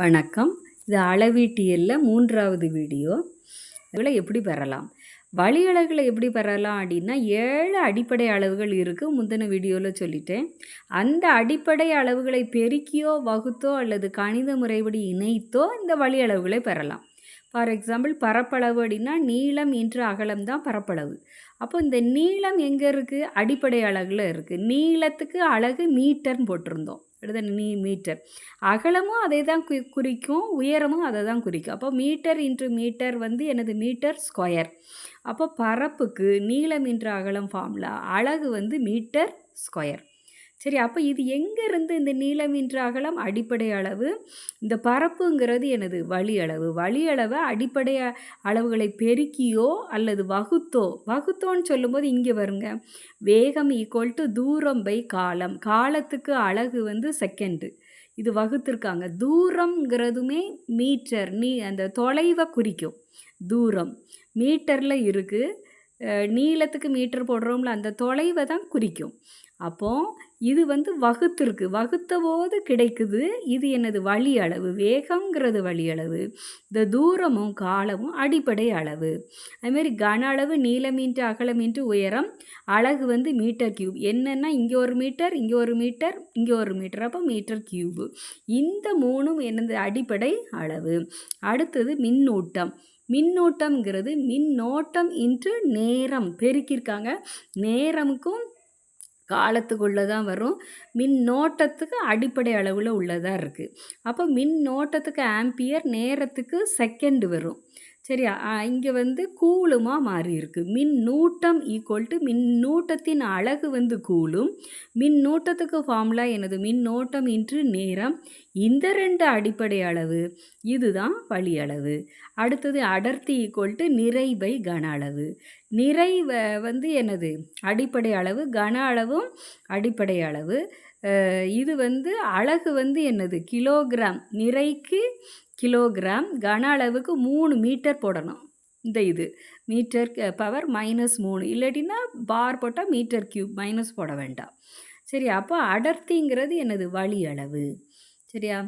வணக்கம். இது அளவீட்டியல்ல 3வது வீடியோ. இதில் எப்படி பெறலாம்? வழியளவுகளை எப்படி பெறலாம் அப்படின்னா 7 அடிப்படை அளவுகள் இருக்குது. முந்தின வீடியோவில் சொல்லிட்டேன். அந்த அடிப்படை அளவுகளை பெருக்கியோ வகுத்தோ அல்லது கணித முறைப்படி இணைத்தோ இந்த வழியளவுகளை பெறலாம். ஃபார் எக்ஸாம்பிள் பரப்பளவு அப்படின்னா நீளம் இன்று அகலம் தான் பரப்பளவு. அப்போ இந்த நீளம் எங்கே இருக்குது? அடிப்படை அலகில் இருக்குது. நீளத்துக்கு அலகு மீட்டர்னு போட்டிருந்தோம். மீட்டர். அகலமும் அதை தான் குறிக்கும், உயரமும் அதை தான் குறிக்கும். அப்போ மீட்டர் இன்ட்டு மீட்டர் வந்து எனது மீட்டர் ஸ்கொயர். அப்போ பரப்புக்கு நீளம் இன்று அகலம் ஃபார்முலா, அலகு வந்து மீட்டர் ஸ்கொயர். சரி, அப்போ இது எங்கேருந்து இந்த நீளம் இன்று அகலம்? அடிப்படை அளவு. இந்த பரப்புங்கிறது எனது வழி அளவு. வழி அளவை அடிப்படை அளவுகளை பெருக்கியோ அல்லது வகுத்தோன்னு சொல்லும்போது இங்கே வருங்க, வேகம் ஈக்குவல் டு தூரம் பை காலம். காலத்துக்கு அலகு வந்து செகண்டு. இது வகுத்திருக்காங்க. தூரம்ங்கிறதுமே மீட்டர், அந்த தொலைவை குறிக்கும். தூரம் மீட்டரில் இருக்குது. நீளத்துக்கு மீட்டர் போடுறோம்ல, அந்த தொலைவை தான் குறிக்கும். அப்போது இது வந்து வகுத்திருக்கு. வகுத்த போது கிடைக்குது. இது எனது வழி அளவு. வேகங்கிறது வழி அளவு. இந்த தூரமும் காலமும் அடிப்படை அளவு. அதுமாரி கன அளவு நீளம் இன்ட்டு அகலம் இன்ட்டு உயரம், அலகு வந்து மீட்டர் கியூப். என்னென்னா இங்கே ஒரு மீட்டர், இங்கே ஒரு மீட்டர், இங்கே ஒரு மீட்டர், அப்போ மீட்டர் கியூபு. இந்த மூணும் எனது அடிப்படை அளவு. அடுத்தது மின்னூட்டம். மின்னூட்டம்ங்கிறது மின்னோட்டம் இன்ட்டு நேரம் பெருக்கியிருக்காங்க. நேரமுக்கும் காலத்துக்குள்ளே தான் வரும். மின்னோட்டத்துக்கு அடிப்படை அளவில் உள்ளதாக இருக்குது. அப்போ மின்னோட்டத்துக்கு ஆம்பியர், நேரத்துக்கு செகண்டு வரும். சரியா? இங்கே வந்து கூலுமாக மாறி இருக்குது. மின்னூட்டம் ஈக்குவல் டு மின்னூட்டத்தின் அலகு வந்து கூலும். மின்னூட்டத்துக்கு ஃபார்முலா எனது மின்னோட்டம் இன்று நேரம். இந்த 2 அடிப்படை அளவு. இதுதான் வழி அளவு. அடுத்தது அடர்த்தி ஈக்குவல் டு நிறை பை கன அளவு. நிறை வந்து எனது அடிப்படை அளவு, கன அளவும் அடிப்படை அளவு. இது வந்து அலகு வந்து என்னது? கிலோகிராம். நிறைக்கு கிலோகிராம், கன அளவுக்கு 3 மீட்டர் போடணும். இது மீட்டர் பவர் -3, இல்லாட்டினா பார் போட்டால் மீட்டர் கியூப், மைனஸ் போட வேண்டாம். சரி, அப்போ அடர்த்திங்கிறது எனது வழி அளவு. சரியா?